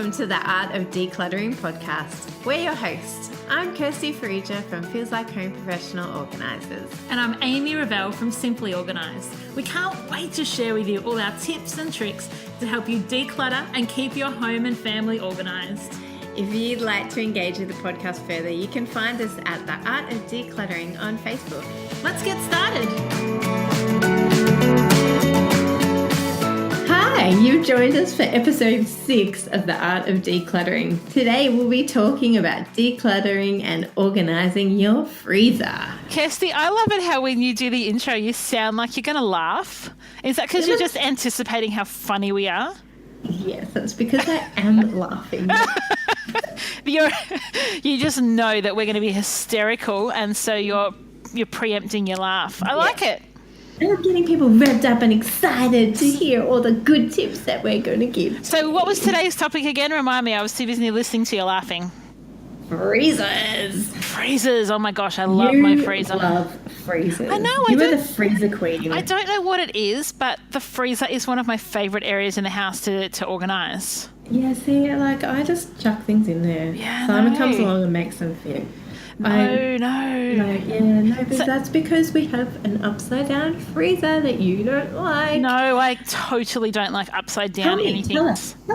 Welcome to the Art of Decluttering podcast. We're your hosts. I'm Kirsty from Feels Like Home Professional Organisers. And I'm Amy Revell from Simply Organised. We can't wait to share with you all our tips and tricks to help you declutter and keep your home and family organised. If you'd like to engage with the podcast further, you can find us at the Art of Decluttering on Facebook. Let's get started. Hi, you've joined us for episode 6 of the Art of Decluttering. Today we'll be talking about decluttering and organising your freezer. Kirsty, I love it how when you do the intro, you sound like you're going to laugh. Is that because you're just anticipating how funny we are? Yes, that's because I am laughing. You just know that we're going to be hysterical, and so you're preempting your laugh. I like it. And I'm getting people revved up and excited to hear all the good tips that we're going to give. So what was today's topic again? Remind me. I was too busy listening to you laughing. Freezers. Freezers. Oh my gosh, I love my freezer. You love freezers. I know. You are the freezer queen. I don't know what it is, but the freezer is one of my favourite areas in the house to organise. Yeah, see, like I just chuck things in there. Yeah, Simon comes along and makes them fit. No. But that's because we have an upside down freezer that you don't like. No, I totally don't like upside down anything. Tell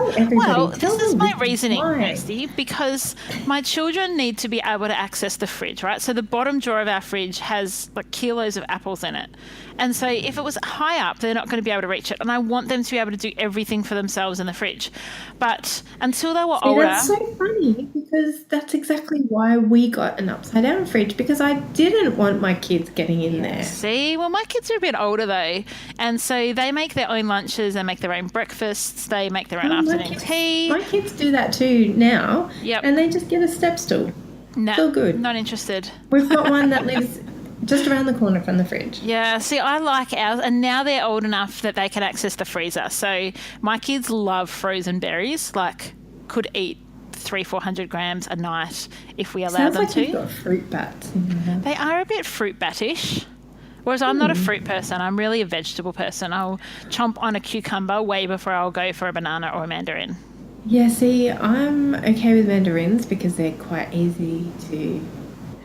everybody. Well, this is my reasoning, Kirsty, because my children need to be able to access the fridge, right? So the bottom drawer of our fridge has like kilos of apples in it. And so if it was high up, they're not going to be able to reach it. And I want them to be able to do everything for themselves in the fridge. But until they were older... That's so funny because that's exactly why we got an upside down fridge, because I didn't want my kids getting in there. See, well, my kids are a bit older though. And so they make their own lunches, they make their own breakfasts, they make their own afternoon tea. My kids do that too now. Yep. And they just get a step stool. No, it's all good. Not interested. We've got one that lives... just around the corner from the fridge. Yeah, see, I like ours, and now they're old enough that they can access the freezer. So my kids love frozen berries, like could eat 300-400 grams a night if we allow them to. Sounds like you've got fruit bats in there. They are a bit fruit bat-ish. Whereas I'm not a fruit person, I'm really a vegetable person. I'll chomp on a cucumber way before I'll go for a banana or a mandarin. Yeah, see, I'm okay with mandarins because they're quite easy to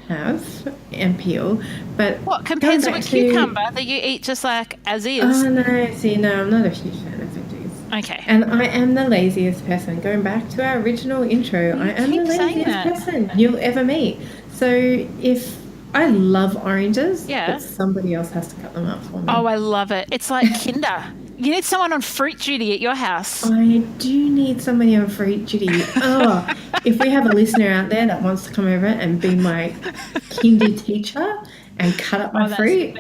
have and peel, but what compared to a cucumber that you eat just like as is? Oh no, see, no, I'm not a huge fan of veggies. Okay. And I am the laziest person. Going back to our original intro, I am the laziest person you'll ever meet. So if I love oranges, but somebody else has to cut them up for me. Oh, I love it. It's like Kinder. You need someone on fruit duty at your house. I do need somebody on fruit duty. Oh, if we have a listener out there that wants to come over and be my kinder teacher and cut up my fruit,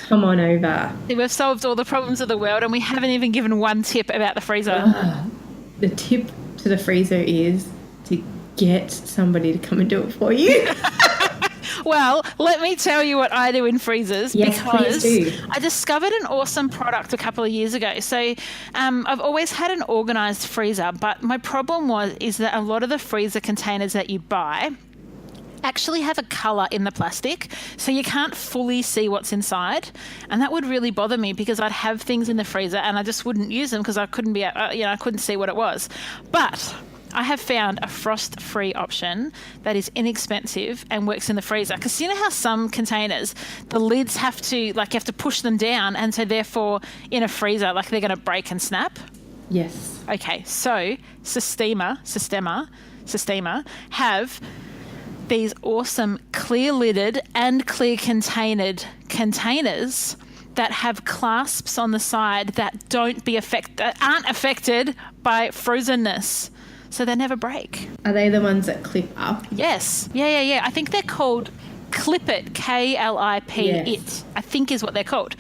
come on over. We've solved all the problems of the world and we haven't even given one tip about the freezer. The tip to the freezer is to get somebody to come and do it for you. Well, let me tell you what I do in freezers, because please do. I discovered an awesome product a couple of years ago. So I've always had an organised freezer, but my problem is that a lot of the freezer containers that you buy actually have a colour in the plastic, so you can't fully see what's inside, and that would really bother me because I'd have things in the freezer and I just wouldn't use them because I couldn't I couldn't see what it was. But I have found a frost-free option that is inexpensive and works in the freezer. Because you know how some containers, the lids you have to push them down, and so therefore in a freezer, like they're going to break and snap? Yes. Okay, so Sistema have these awesome clear-lidded and clear-contained containers that have clasps on the side that aren't affected by frozenness. So they never break. Are they the ones that clip up? Yes. Yeah. I think they're called Clip It, KLIP, yes. I think is what they're called.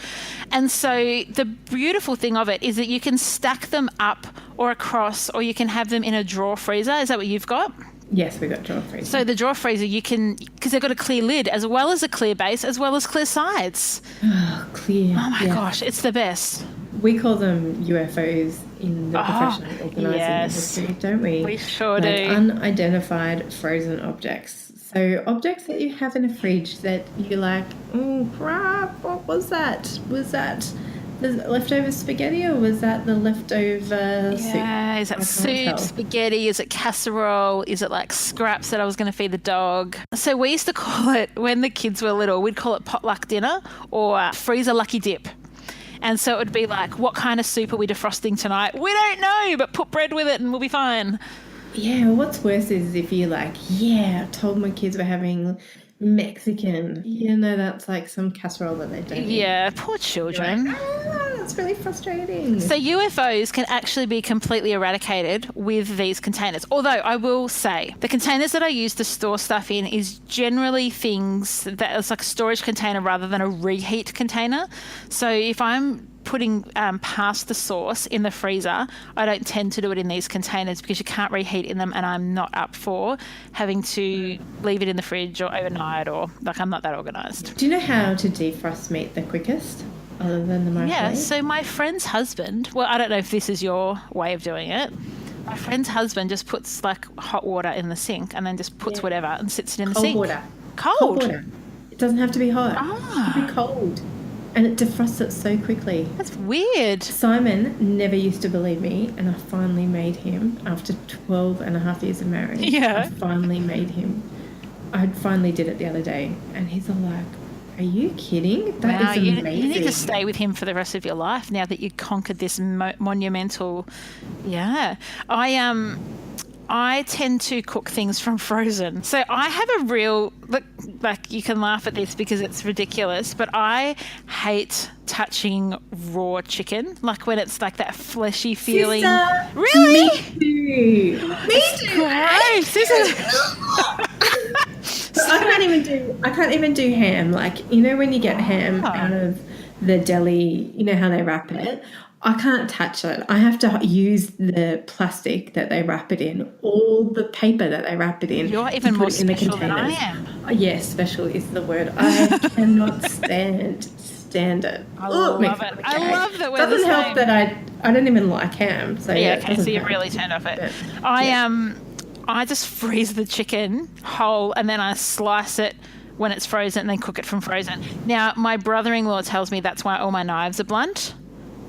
And so the beautiful thing of it is that you can stack them up or across, or you can have them in a drawer freezer. Is that what you've got? Yes, we've got drawer freezer. So the drawer freezer, you can, because they've got a clear lid as well as a clear base as well as clear sides. Oh, clear. Oh my gosh, it's the best. We call them UFOs in the professional organising industry, don't we? We sure do. Unidentified frozen objects. So objects that you have in a fridge that you're like, oh crap, what was that? Was that the leftover spaghetti, or was that the leftover soup? Yeah, is that soup, spaghetti? Is it casserole? Is it like scraps that I was going to feed the dog? So we used to call it, when the kids were little, we'd call it potluck dinner or freezer lucky dip. And so it would be like, what kind of soup are we defrosting tonight? We don't know, but put bread with it and we'll be fine. Yeah, what's worse is if you're like, yeah, I told my kids we're having Mexican. That's like some casserole that they don't eat. Yeah, poor children. Like, that's really frustrating. So UFOs can actually be completely eradicated with these containers. Although I will say the containers that I use to store stuff in is generally things that is like a storage container rather than a reheat container. So if I'm putting past the sauce in the freezer, I don't tend to do it in these containers because you can't reheat in them, and I'm not up for having to leave it in the fridge or overnight, or like I'm not that organised. Do you know how to defrost meat the quickest other than the microwave? Yeah, so my friend's husband, well, I don't know if this is your way of doing it. My friend's husband just puts like hot water in the sink and then just puts whatever and sits it in the sink. Cold water. Cold? Cold water. It doesn't have to be hot. Ah. It can be cold. And it defrosts it so quickly. That's weird. Simon never used to believe me, and I finally made him, after 12 and a half years of marriage. Yeah. I finally made him. I finally did it the other day, and he's all like, are you kidding? That is amazing. You need to stay with him for the rest of your life now that you conquered this monumental... Yeah. I tend to cook things from frozen. So I have a real, like you can laugh at this because it's ridiculous, but I hate touching raw chicken, like when it's like that fleshy feeling. Sister, really? Me too. Gross, isn't it? I can't even do ham. Like, when you get ham out of the deli, you know how they wrap it? I can't touch it. I have to use the plastic that they wrap it in, or the paper that they wrap it in. You're even more special than I am. Yes, special is the word. I cannot stand it. I love it. I love that we're the same. Doesn't help that I don't even like ham. So yeah, okay, so you're really turned off it. I just freeze the chicken whole and then I slice it when it's frozen and then cook it from frozen. Now, my brother-in-law tells me that's why all my knives are blunt.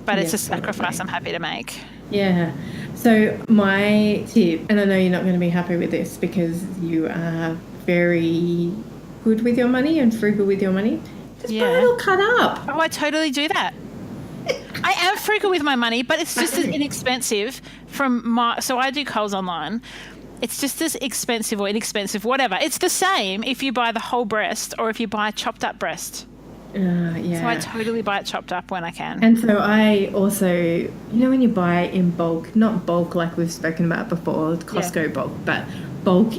But it's a sacrifice I'm happy to make. Yeah. So my tip, and I know you're not going to be happy with this because you are very good with your money and frugal with your money, just buy it all cut up. Oh, I totally do that. I am frugal with my money, but it's just as inexpensive so I do Coles online. It's just as expensive or inexpensive, whatever. It's the same if you buy the whole breast or if you buy chopped up breast. Yeah. So I totally buy it chopped up when I can. And so I also, when you buy in bulk, not bulk like we've spoken about before, Costco bulk, but bulk.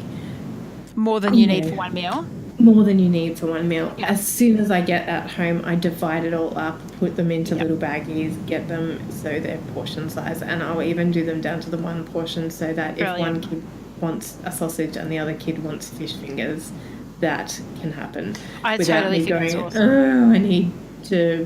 More than you need for one meal? More than you need for one meal. Yeah. As soon as I get at home, I divide it all up, put them into little baggies, get them so they're portion size, and I'll even do them down to the one portion so that if one kid wants a sausage and the other kid wants fish fingers, that can happen. I totally think that's awesome. Oh, I need to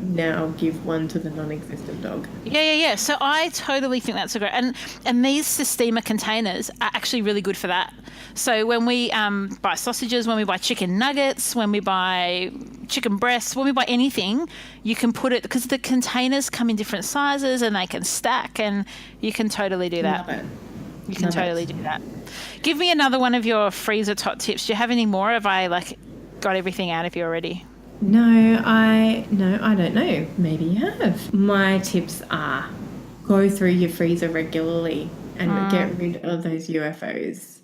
now give one to the non-existent dog. Yeah. So I totally think that's a great... And these steamer containers are actually really good for that. So when we buy sausages, when we buy chicken nuggets, when we buy chicken breasts, when we buy anything, you can put it... Because the containers come in different sizes and they can stack, and you can totally do that. Love it. You can totally do that. Give me another one of your freezer top tips. Do you have any more? Have I got everything out of you already? No, I don't know. Maybe you have. My tips are go through your freezer regularly and get rid of those UFOs.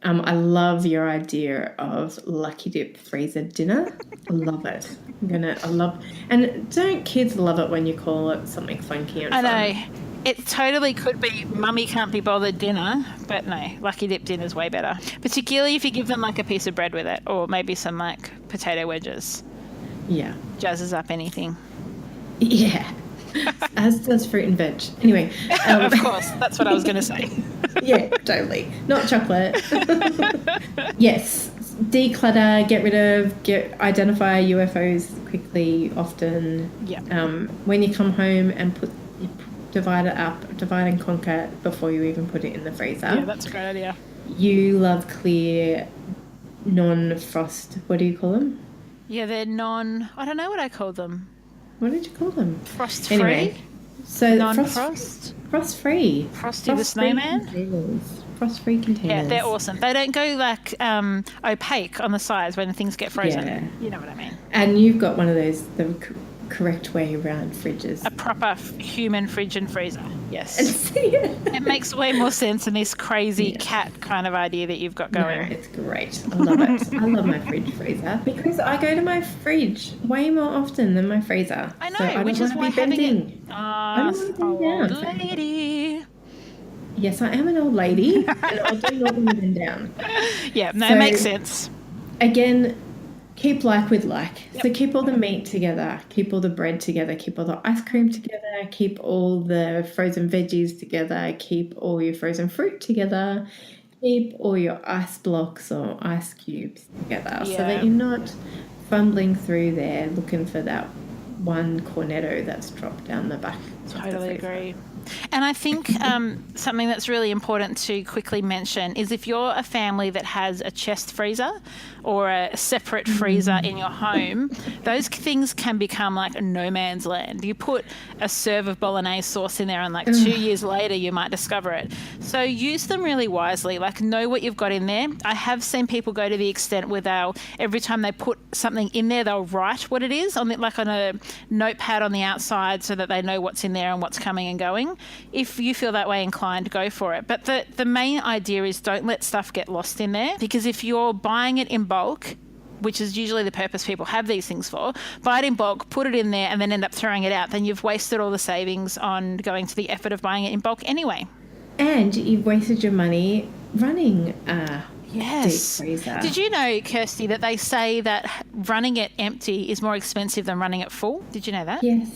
I love your idea of lucky dip freezer dinner. I love it. And don't kids love it when you call it something funky and fun? I know. It totally could be mummy can't be bothered dinner, but no, lucky dip dinner is way better. Particularly if you give them a piece of bread with it, or maybe some potato wedges. Yeah. Jazzes up anything. Yeah. As does fruit and veg. Anyway. Of course, that's what I was going to say. Yeah, totally. Not chocolate. Yes. Declutter, get rid of, identify UFOs quickly, often. Yeah. When you come home and divide it up, divide and conquer before you even put it in the freezer. Yeah, that's a great idea. You love clear, non-frost, what do you call them? Yeah, they're I don't know what I call them. What did you call them? Frost-free? Anyway, so non-frost? Frost-free. Frosty the Snowman? Frost-free containers. Yeah, they're awesome. They don't go like opaque on the sides when things get frozen. Yeah. You know what I mean. And you've got one of those, the correct way around fridges. A proper human fridge and freezer. Yes. Yeah. It makes way more sense than this crazy cat kind of idea that you've got going. No, it's great. I love it. I love my fridge freezer because I go to my fridge way more often than my freezer. I know, so I which is why having it. I don't want to Old lady. Yes, I am an old lady, and I'll do not want to bend down. Yeah, no, So, it makes sense. Again, keep like with like. Yep. So keep all the meat together, keep all the bread together, keep all the ice cream together, keep all the frozen veggies together, keep all your frozen fruit together, keep all your ice blocks or ice cubes together so that you're not fumbling through there looking for that one cornetto that's dropped down the back. Totally agree. And I think something that's really important to quickly mention is if you're a family that has a chest freezer or a separate freezer in your home, those things can become like a no man's land. You put a serve of bolognese sauce in there and like 2 years later you might discover it. So use them really wisely, like know what you've got in there. I have seen people go to the extent where they'll, every time they put something in there, they'll write what it is on it, like on a notepad on the outside so that they know what's in there and what's coming and going. If you feel that way inclined, go for it. But the main idea is don't let stuff get lost in there, because if you're buying it in bulk, which is usually the purpose people have these things for, buy it in bulk, put it in there and then end up throwing it out, then you've wasted all the savings on going to the effort of buying it in bulk anyway. And you've wasted your money running Yes. deep freezer. Did you know, Kirsty, that they say that running it empty is more expensive than running it full? Did you know that? Yes.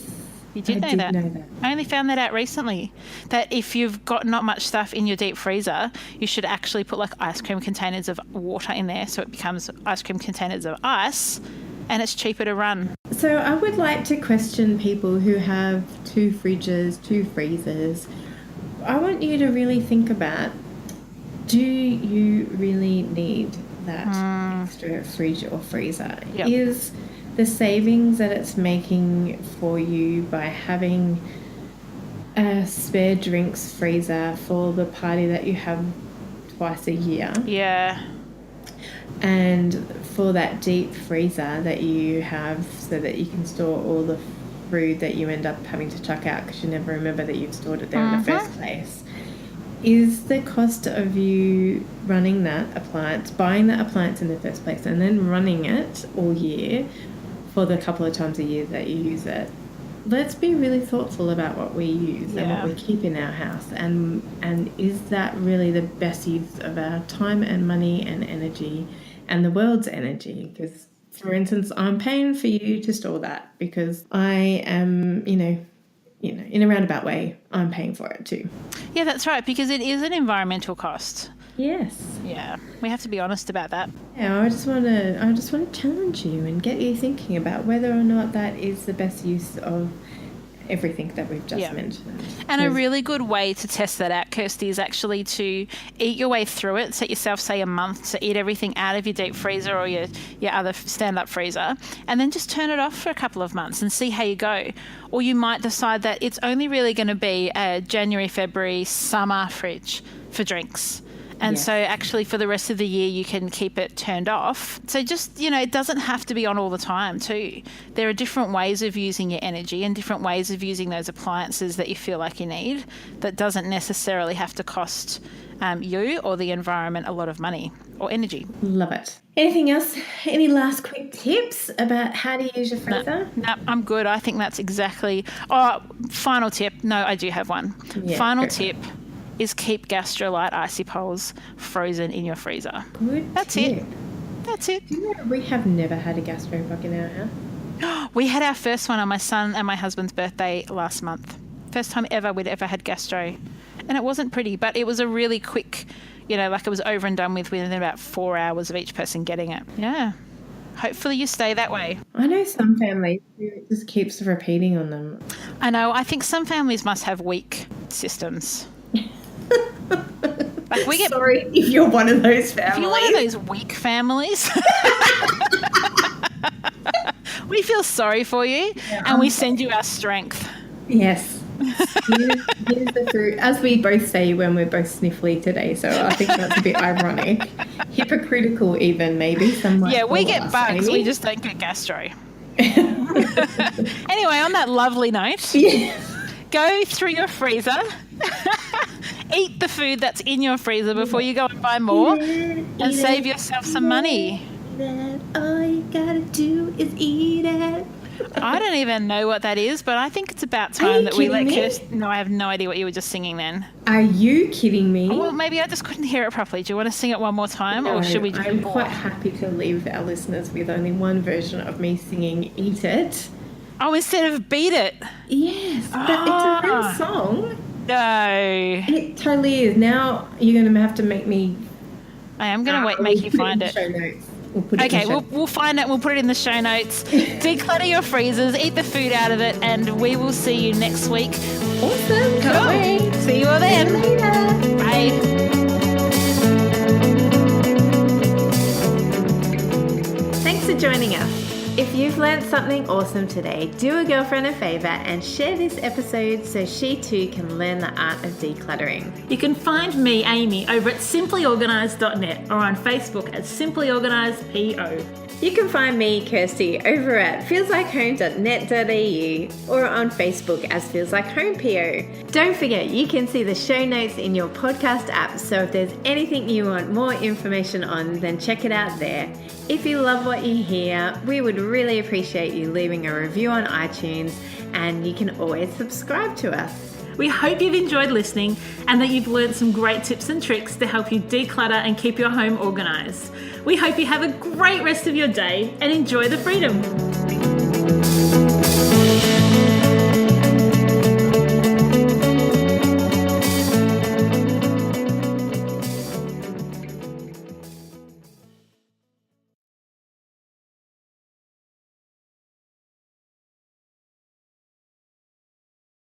You did know that. I only found that out recently, that if you've got not much stuff in your deep freezer, you should actually put like ice cream containers of water in there so it becomes ice cream containers of ice, and it's cheaper to run. So I would like to question people who have 2 fridges, 2 freezers. I want you to really think about, do you really need that extra fridge or freezer? Yep. Is the savings that it's making for you by having a spare drinks freezer for the party that you have twice a year, and for that deep freezer that you have so that you can store all the food that you end up having to chuck out because you never remember that you've stored it there in the first place, is the cost of you running that appliance, buying that appliance in the first place and then running it all year for the couple of times a year that you use it. Let's be really thoughtful about what we use and what we keep in our house, and is that really the best use of our time and money and energy and the world's energy? Because, for instance, I'm paying for you to store that because I am, you know, in a roundabout way, I'm paying for it too. Yeah, that's right, because it is an environmental cost. Yes. Yeah, we have to be honest about that. Yeah, I just want to challenge you and get you thinking about whether or not that is the best use of everything that we've just mentioned. And a really good way to test that out, Kirsty, is actually to eat your way through it. Set yourself, say, a month to eat everything out of your deep freezer or your other stand-up freezer, and then just turn it off for a couple of months and see how you go. Or you might decide that it's only really going to be a January, February, summer fridge for drinks. And so actually for the rest of the year, you can keep it turned off. So just, it doesn't have to be on all the time too. There are different ways of using your energy and different ways of using those appliances that you feel like you need that doesn't necessarily have to cost you or the environment a lot of money or energy. Love it. Anything else? Any last quick tips about how to use your freezer? No, I'm good. I think that's exactly... Oh, final tip. No, I do have one. Final tip is keep Gastrolite icy poles frozen in your freezer. Good That's tip. it. That's it. Do you know we have never had a gastro bug in our house? We had our first one on my son and my husband's birthday last month. First time ever we'd ever had gastro. And it wasn't pretty, but it was a really quick, like it was over and done with within about 4 hours of each person getting it. Yeah. Hopefully you stay that way. I know some families who it just keeps repeating on them. I know. I think some families must have weak systems. Sorry if you're one of those families. If you're one of those weak families, We feel sorry for you, and we send you our strength. Yes. Here's the fruit, as we both say when we're both sniffly today, so I think that's a bit ironic. Hypocritical even, maybe. Some might we get us, bugs, Amy. we just don't get gastro. Anyway, on that lovely note, go through your freezer, eat the food that's in your freezer before you go and buy more, and save yourself some money. All you gotta do is eat it. I don't even know what that is, but I think it's about time that we let Kirsty... No, I have no idea what you were just singing then. Are you kidding me? Oh, well, maybe I just couldn't hear it properly. Do you want to sing it one more time, or should we just... I'm quite happy to leave our listeners with only one version of me singing Eat It. Oh, instead of Beat It? Yes, but it's a real song. No. It totally is. Now you're going to have to make me... I am going to make you find it. Show notes. We'll find it. We'll put it in the show notes. Declutter your freezers, eat the food out of it, and we will see you next week. Awesome. Cool. See you all then. See you later. Bye. Thanks for joining us. If you've learned something awesome today, do a girlfriend a favour and share this episode so she too can learn the art of decluttering. You can find me, Amy, over at simplyorganised.net or on Facebook at simplyorganisedpo. You can find me, Kirsty, over at feelslikehome.net.au or on Facebook as Feels Like Home PO. Don't forget, you can see the show notes in your podcast app, so if there's anything you want more information on, then check it out there. If you love what you hear, we would really appreciate you leaving a review on iTunes, and you can always subscribe to us. We hope you've enjoyed listening and that you've learned some great tips and tricks to help you declutter and keep your home organised. We hope you have a great rest of your day and enjoy the freedom.